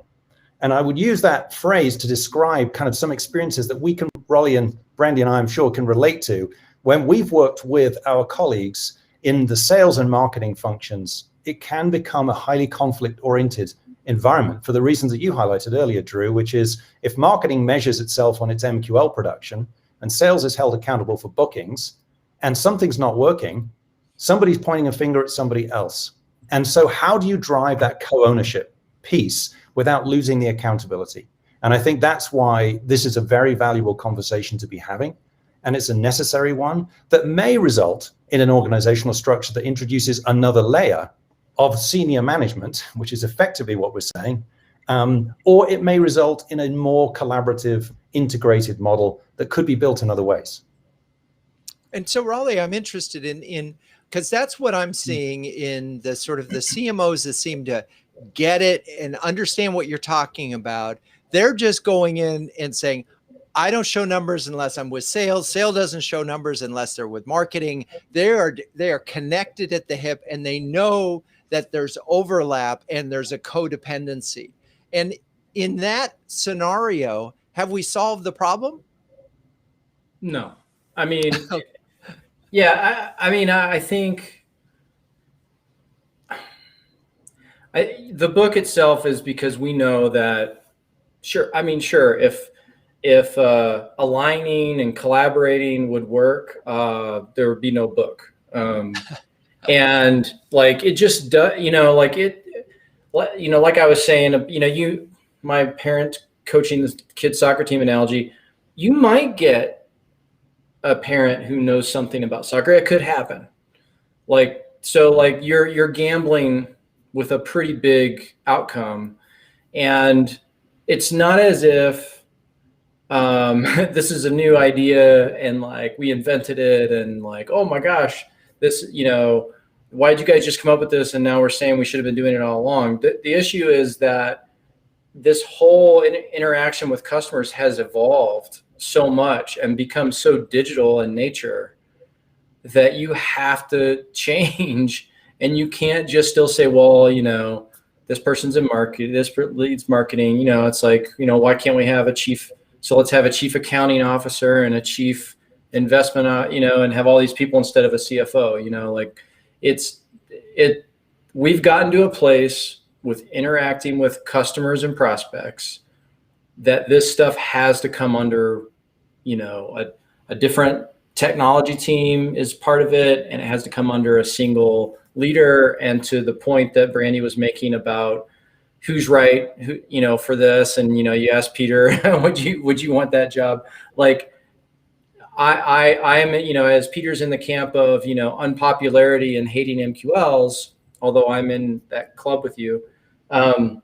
And I would use that phrase to describe kind of some experiences that we can, Rolly and Brandy and I, I'm sure, can relate to when we've worked with our colleagues in the sales and marketing functions. It can become a highly conflict-oriented environment for the reasons that you highlighted earlier, Drew, which is if marketing measures itself on its MQL production and sales is held accountable for bookings and something's not working, somebody's pointing a finger at somebody else. And so how do you drive that co-ownership piece without losing the accountability? And I think that's why this is a very valuable conversation to be having. And it's a necessary one that may result in an organizational structure that introduces another layer of senior management, which is effectively what we're saying, or it may result in a more collaborative, integrated model that could be built in other ways. And so, Raleigh, I'm interested in because that's what I'm seeing in the sort of the CMOs that seem to get it and understand what you're talking about. They're just going in and saying, I don't show numbers unless I'm with sales. Sales doesn't show numbers unless they're with marketing. They are connected at the hip, and they know that there's overlap and there's a codependency. And in that scenario, have we solved the problem? No. I mean, yeah, I think the book itself is because we know that, sure, if aligning and collaborating would work, there would be no book. And like, it just does, like I was saying, my parent coaching the kids soccer team analogy, you might get a parent who knows something about soccer. It could happen. So you're gambling with a pretty big outcome, and it's not as if this is a new idea and like we invented it and like, oh my gosh, this, why'd you guys just come up with this? And now we're saying we should have been doing it all along. The issue is that this whole interaction with customers has evolved so much and become so digital in nature that you have to change, and you can't just still say, well, this person's in marketing, this leads marketing, it's like, why can't we have a chief? So let's have a chief accounting officer and a chief investment, and have all these people instead of a CFO, like we've gotten to a place with interacting with customers and prospects that this stuff has to come under, a different technology team is part of it, and it has to come under a single leader. And to the point that Brandy was making about who's right, for this, and you asked Peter, would you want that job? Like, I am, as Peter's in the camp of, unpopularity and hating MQLs, although I'm in that club with you. I'm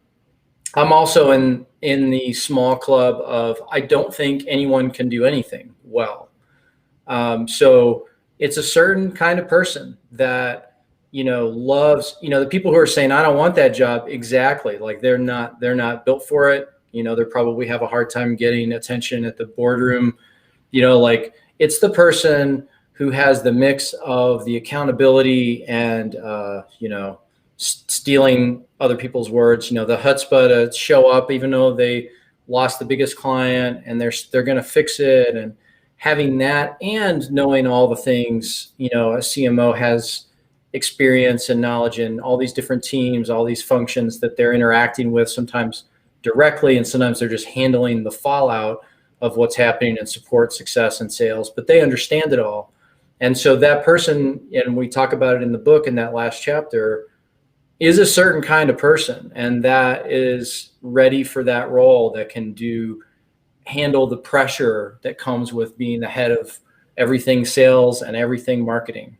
also in the small club of, I don't think anyone can do anything well. So it's a certain kind of person that, loves, the people who are saying, I don't want that job. Exactly. Like they're not built for it. They probably have a hard time getting attention at the boardroom. Like it's the person who has the mix of the accountability and, stealing other people's words, the chutzpah to show up, even though they lost the biggest client and they're going to fix it, and having that and knowing all the things, a CMO has experience and knowledge in all these different teams, all these functions that they're interacting with, sometimes directly, and sometimes they're just handling the fallout of what's happening in support, success, and sales, but they understand it all. And so that person, and we talk about it in the book in that last chapter, is a certain kind of person, and that is ready for that role, that can handle the pressure that comes with being the head of everything sales and everything marketing.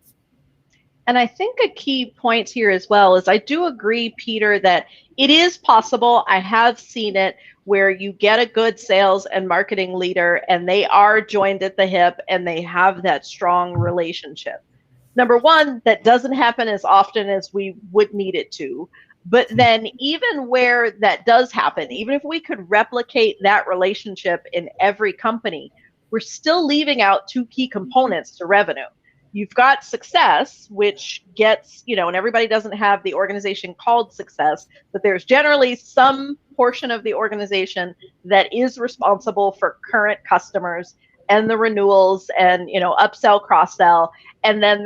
And I think a key point here as well is I do agree, Peter, that it is possible. I have seen it where you get a good sales and marketing leader and they are joined at the hip and they have that strong relationship. Number one, that doesn't happen as often as we would need it to. But then even where that does happen, even if we could replicate that relationship in every company, we're still leaving out two key components to revenue. You've got success, which gets, and everybody doesn't have the organization called success, but there's generally some portion of the organization that is responsible for current customers and the renewals and, upsell, cross-sell. And then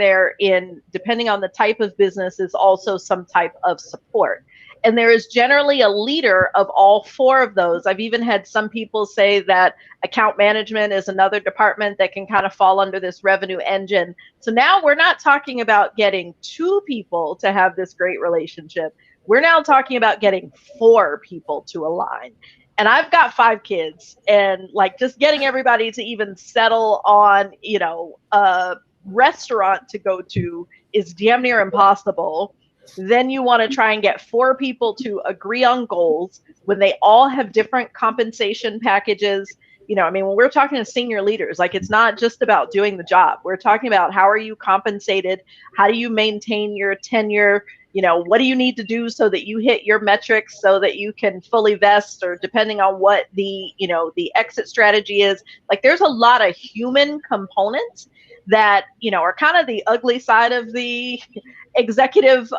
depending on the type of business, is also some type of support. And there is generally a leader of all four of those. I've even had some people say that account management is another department that can kind of fall under this revenue engine. So now we're not talking about getting two people to have this great relationship. We're now talking about getting four people to align. And I've got 5 kids, and like just getting everybody to even settle on, a restaurant to go to is damn near impossible. Then you want to try and get 4 people to agree on goals when they all have different compensation packages. When we're talking to senior leaders, like it's not just about doing the job. We're talking about how are you compensated? How do you maintain your tenure? What do you need to do so that you hit your metrics so that you can fully vest, or depending on what the exit strategy is. Like there's a lot of human components that, are kind of the ugly side of the executive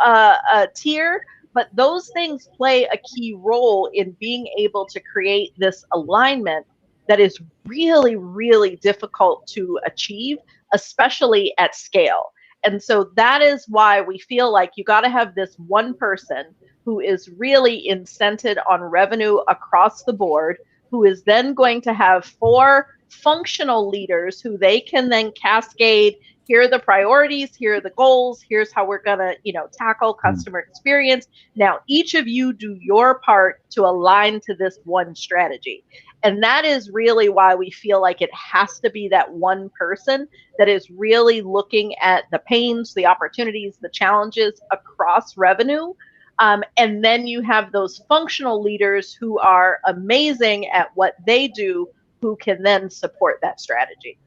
tier, but those things play a key role in being able to create this alignment that is really, really difficult to achieve, especially at scale. And so that is why we feel like you got to have this one person who is really incented on revenue across the board, who is then going to have 4 functional leaders who they can then cascade. Here are the priorities, here are the goals, here's how we're going to, tackle customer experience. Now, each of you do your part to align to this one strategy. And that is really why we feel like it has to be that one person that is really looking at the pains, the opportunities, the challenges across revenue. And then you have those functional leaders who are amazing at what they do, who can then support that strategy.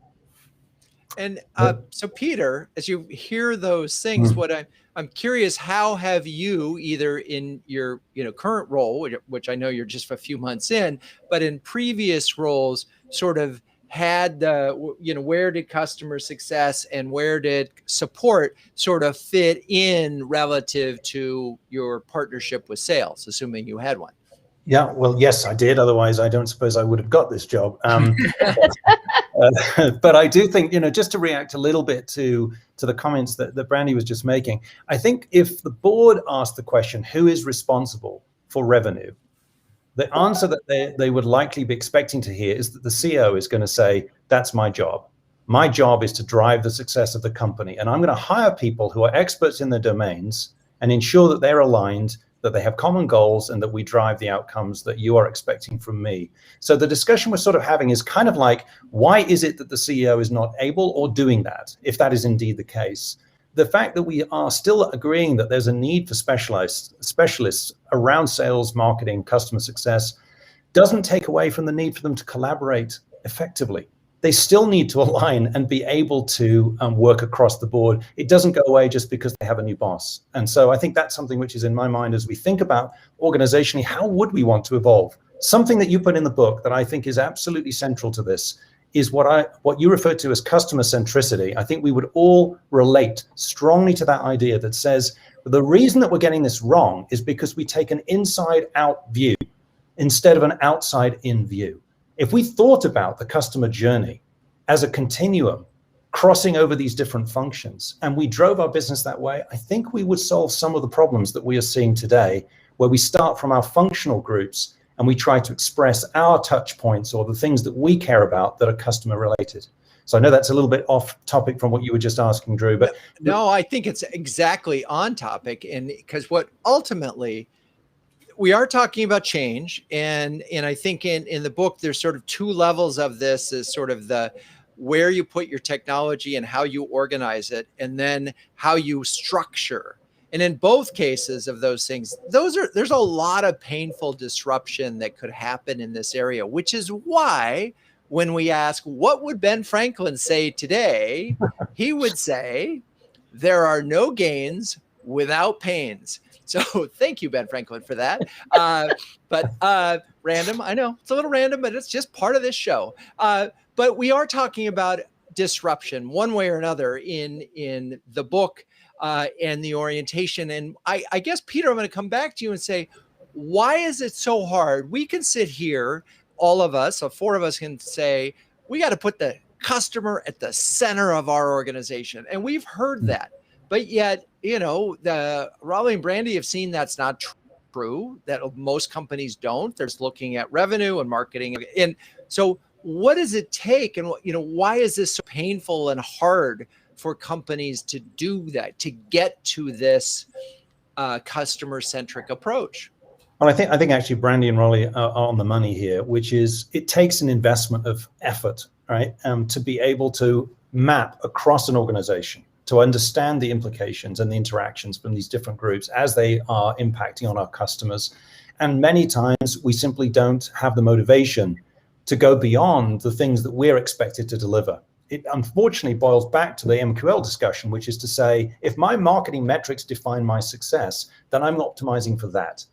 And so, Peter, as you hear those things, what I'm curious, how have you, either in your current role, which I know you're just a few months in, but in previous roles, sort of had the where did customer success and where did support sort of fit in relative to your partnership with sales, assuming you had one? Yeah, well, yes, I did. Otherwise, I don't suppose I would have got this job. But I do think, just to react a little bit to the comments that Brandy was just making, I think if the board asked the question, who is responsible for revenue? The answer that they would likely be expecting to hear is that the CEO is going to say, that's my job. My job is to drive the success of the company. And I'm going to hire people who are experts in their domains and ensure that they're aligned, that they have common goals, and that we drive the outcomes that you are expecting from me. So the discussion we're sort of having is kind of like, why is it that the CEO is not able or doing that, if that is indeed the case? The fact that we are still agreeing that there's a need for specialists around sales, marketing, customer success doesn't take away from the need for them to collaborate effectively. They still need to align and be able to work across the board. It doesn't go away just because they have a new boss. And so I think that's something which is in my mind as we think about organizationally, how would we want to evolve? Something that you put in the book that I think is absolutely central to this is what you refer to as customer centricity. I think we would all relate strongly to that idea that says the reason that we're getting this wrong is because we take an inside out view instead of an outside in view. If we thought about the customer journey as a continuum crossing over these different functions and we drove our business that way, I think we would solve some of the problems that we are seeing today, where we start from our functional groups and we try to express our touch points or the things that we care about that are customer related. So I know that's a little bit off topic from what you were just asking, Drew, but no, I think it's exactly on topic. And because what ultimately we are talking about change, and I think in the book, there's sort of two levels of this, is sort of the where you put your technology and how you organize it, and then how you structure. And in both cases of those things, there's a lot of painful disruption that could happen in this area, which is why when we ask, what would Ben Franklin say today? He would say, there are no gains without pains. So thank you, Ben Franklin, for that. But random, I know it's a little random, but it's just part of this show. But we are talking about disruption one way or another in the book and the orientation. And I guess, Peter, I'm going to come back to you and say, why is it so hard? We can sit here, all of us, so four of us can say, we got to put the customer at the center of our organization. And we've heard that. But yet, the Raleigh and Brandy have seen that's not true, that most companies don't. There's looking at revenue and marketing. And so what does it take? And, why is this so painful and hard for companies to do that, to get to this customer-centric approach? Well, I think actually Brandy and Raleigh are on the money here, which is it takes an investment of effort, right, to be able to map across an organization, to understand the implications and the interactions from these different groups as they are impacting on our customers. And many times we simply don't have the motivation to go beyond the things that we're expected to deliver. It unfortunately boils back to the MQL discussion, which is to say, if my marketing metrics define my success, then I'm optimizing for that.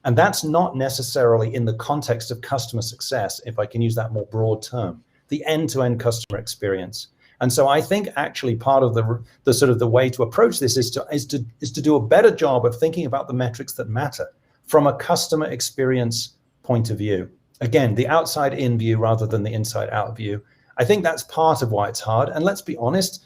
And that's not necessarily in the context of customer success, if I can use that more broad term, the end-to-end customer experience. And so I think actually part of the sort of the way to approach this is to do a better job of thinking about the metrics that matter from a customer experience point of view. Again, the outside in view rather than the inside out view. I think that's part of why it's hard. And let's be honest,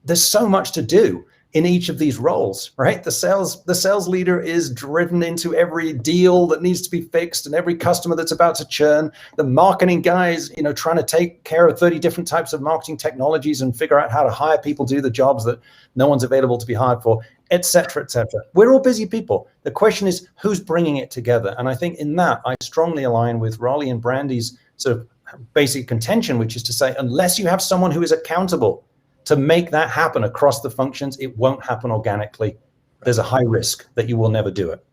there's so much to do in each of these roles, right? The sales leader is driven into every deal that needs to be fixed and every customer that's about to churn. The marketing guy is, trying to take care of 30 different types of marketing technologies and figure out how to hire people, do the jobs that no one's available to be hired for, et cetera, et cetera. We're all busy people. The question is who's bringing it together? And I think in that, I strongly align with Raleigh and Brandy's sort of basic contention, which is to say, unless you have someone who is accountable to make that happen across the functions, it won't happen organically. There's a high risk that you will never do it.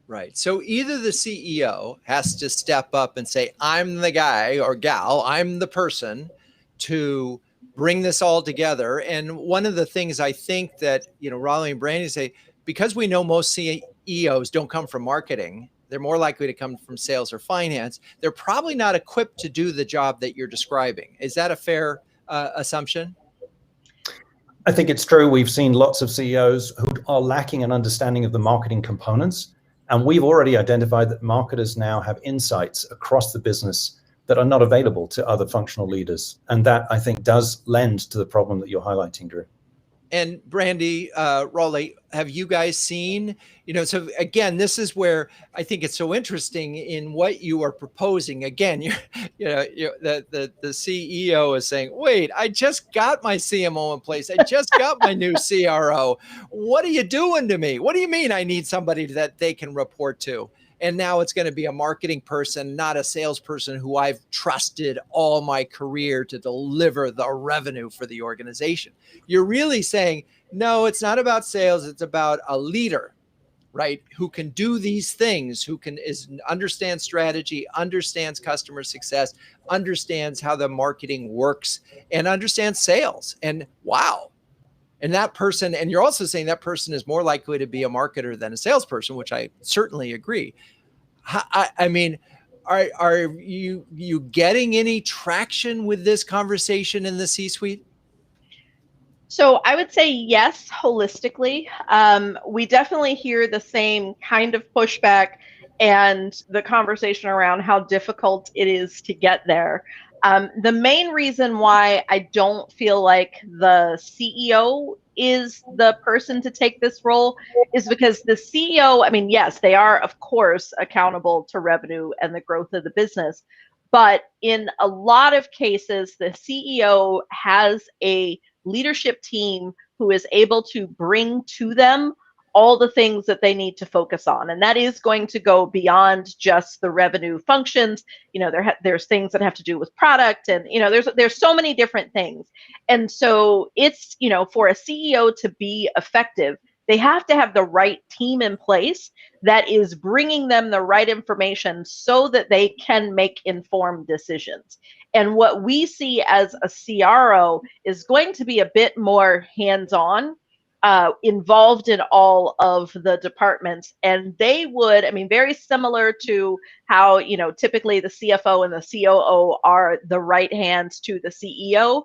Right. So either the CEO has to step up and say, I'm the guy or gal, I'm the person to bring this all together. And one of the things I think that, Raleigh and Brandy say, because we know most CEOs don't come from marketing, they're more likely to come from sales or finance. They're probably not equipped to do the job that you're describing. Is that a fair assumption? I think it's true. We've seen lots of CEOs who are lacking an understanding of the marketing components. And we've already identified that marketers now have insights across the business that are not available to other functional leaders. And that, I think, does lend to the problem that you're highlighting, Drew. And Brandy, Raleigh, have you guys seen, so again, this is where I think it's so interesting in what you are proposing. Again, the CEO is saying, wait, I just got my CMO in place. I just got my new CRO. What are you doing to me? What do you mean I need somebody that they can report to? And now it's going to be a marketing person, not a salesperson who I've trusted all my career to deliver the revenue for the organization. You're really saying, no, it's not about sales. It's about a leader, right? Who can do these things, who understands strategy, understands customer success, understands how the marketing works, and understands sales. And wow. And that person, and you're also saying that person is more likely to be a marketer than a salesperson, which I certainly agree. I mean, are you getting any traction with this conversation in the C-suite? So I would say yes, holistically. We definitely hear the same kind of pushback and the conversation around how difficult it is to get there. The main reason why I don't feel like the CEO is the person to take this role is because the CEO, I mean, yes, they are, of course, accountable to revenue and the growth of the business. But in a lot of cases, the CEO has a leadership team who is able to bring to them all the things that they need to focus on. And that is going to go beyond just the revenue functions. There's things that have to do with product, and, there's so many different things. And so it's, for a CEO to be effective, they have to have the right team in place that is bringing them the right information so that they can make informed decisions. And what we see as a CRO is going to be a bit more hands-on, involved in all of the departments. And they would, very similar to how, typically the CFO and the COO are the right hands to the CEO.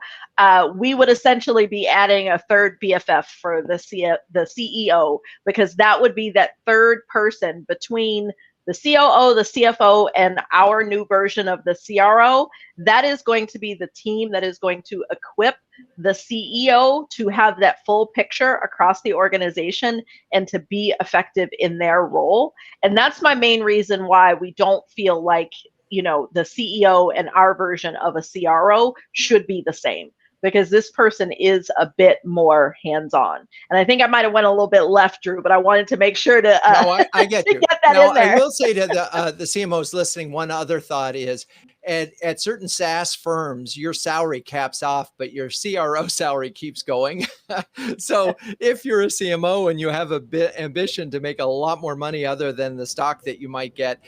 We would essentially be adding a third BFF for the CEO, because that would be that third person between the COO, the CFO, and our new version of the CRO. That is going to be the team that is going to equip the CEO to have that full picture across the organization and to be effective in their role. And that's my main reason why we don't feel like, the CEO and our version of a CRO should be the same, because this person is a bit more hands-on. And I think I might have went a little bit left, Drew, but I wanted to make sure to no, I get you. Get that now, in there. I will say to the CMOs listening, one other thought is, at certain SaaS firms, your salary caps off, but your CRO salary keeps going. So if you're a CMO and you have a bit ambition to make a lot more money other than the stock that you might get,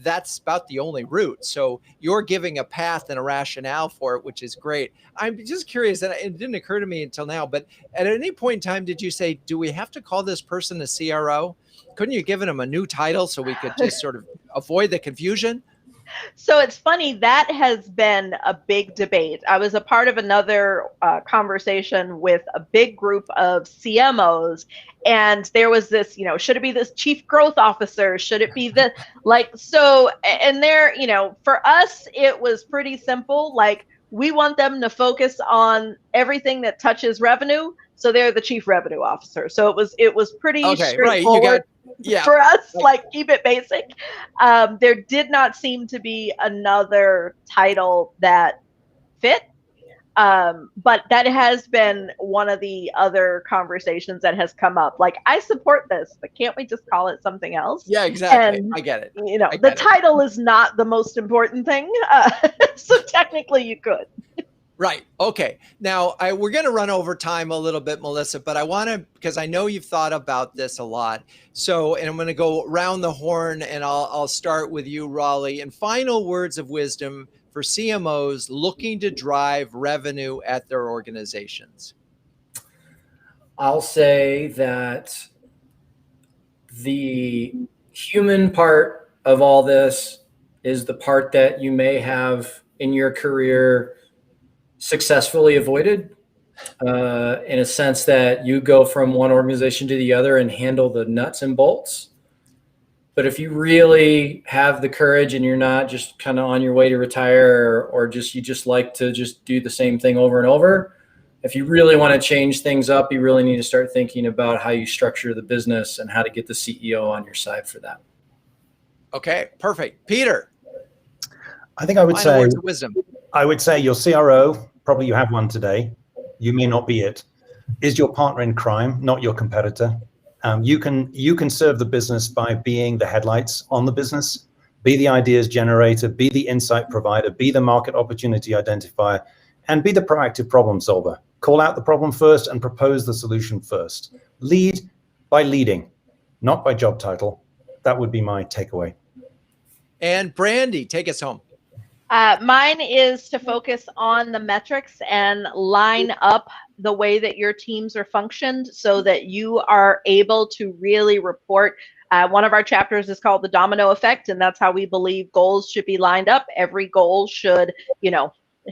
that's about the only route. So you're giving a path and a rationale for it, which is great. I'm just curious, and it didn't occur to me until now, but at any point in time, did you say, do we have to call this person a CRO? Couldn't you give him a new title so we could just sort of avoid the confusion? So it's funny, that has been a big debate. I was a part of another conversation with a big group of CMOs, and there was this, should it be this chief growth officer? Should it be the, and there, for us, it was pretty simple. We want them to focus on everything that touches revenue. So they're the chief revenue officer. So it was pretty straightforward. Right. For us, keep it basic. There did not seem to be another title that fit. But that has been one of the other conversations that has come up. I support this, but can't we just call it something else? Yeah, exactly. And, I get it. The title is not the most important thing. So technically you could. Right. Okay. Now we're going to run over time a little bit, Melissa, but I want to, because I know you've thought about this a lot. So, and I'm going to go around the horn, and I'll start with you, Raleigh, and final words of wisdom for CMOs looking to drive revenue at their organizations. I'll say that the human part of all this is the part that you may have in your career successfully avoided, in a sense that you go from one organization to the other and handle the nuts and bolts. But if you really have the courage and you're not just kind of on your way to retire, or just you just like to just do the same thing over and over, if you really want to change things up, you really need to start thinking about how you structure the business and how to get the CEO on your side for that. Okay, perfect. Peter. I think I would Final say, words of wisdom. I would say your CRO, probably you have one today, you may not be it, is your partner in crime, not your competitor. You can serve the business by being the headlights on the business, be the ideas generator, be the insight provider, be the market opportunity identifier, and be the proactive problem solver. Call out the problem first and propose the solution first. Lead by leading, not by job title. That would be my takeaway. And Brandi, take us home. Mine is to focus on the metrics and line up the way that your teams are functioned so that you are able to really report. One of our chapters is called the Domino Effect, and that's how we believe goals should be lined up. Every goal should,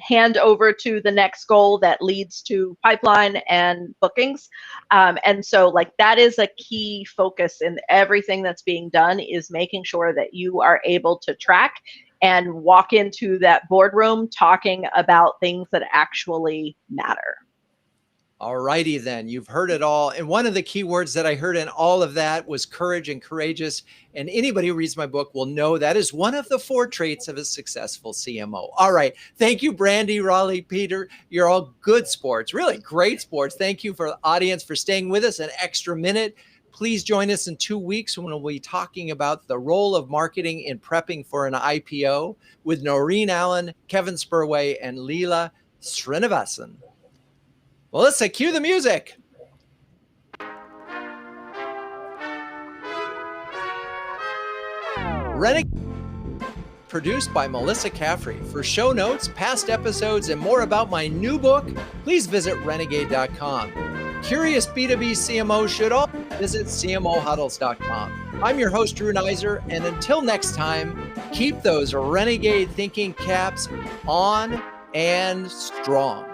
hand over to the next goal that leads to pipeline and bookings. And so that is a key focus in everything that's being done, is making sure that you are able to track and walk into that boardroom talking about things that actually matter. All righty then, you've heard it all. And one of the key words that I heard in all of that was courage and courageous. And anybody who reads my book will know that is one of the 4 traits of a successful CMO. All right. Thank you, Brandi, Raleigh, Peter. You're all good sports, really great sports. Thank you for the audience for staying with us an extra minute. Please join us in 2 weeks when we'll be talking about the role of marketing in prepping for an IPO with Noreen Allen, Kevin Spurway, and Leela Srinivasan. Melissa, cue the music. Renegade, produced by Melissa Caffrey. For show notes, past episodes, and more about my new book, please visit renegade.com. Curious B2B CMO should all visit CMOHuddles.com. I'm your host, Drew Neisser, and until next time, keep those renegade thinking caps on and strong.